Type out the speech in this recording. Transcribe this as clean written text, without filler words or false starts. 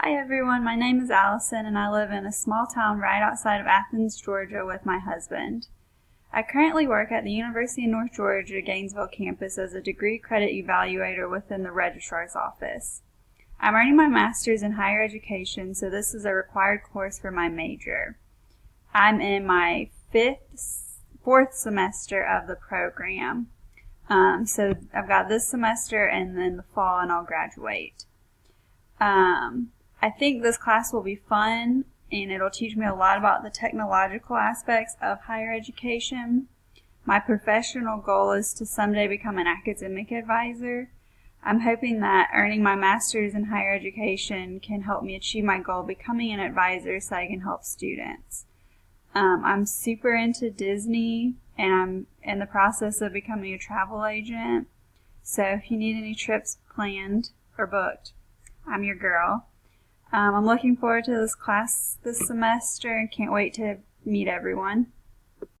Hi everyone, my name is Allison and I live in a small town right outside of Athens, Georgia with my husband. I currently work at the University of North Georgia Gainesville campus as a degree credit evaluator within the registrar's office. I'm earning my master's in higher education, so this is a required course for my major. I'm in my fourth semester of the program. So I've got this semester and then the fall and I'll graduate. I think this class will be fun and it'll teach me a lot about the technological aspects of higher education. My professional goal is to someday become an academic advisor. I'm hoping that earning my master's in higher education can help me achieve my goal of becoming an advisor so I can help students. I'm super into Disney and I'm in the process of becoming a travel agent. So if you need any trips planned or booked, I'm your girl. I'm looking forward to this class this semester and can't wait to meet everyone.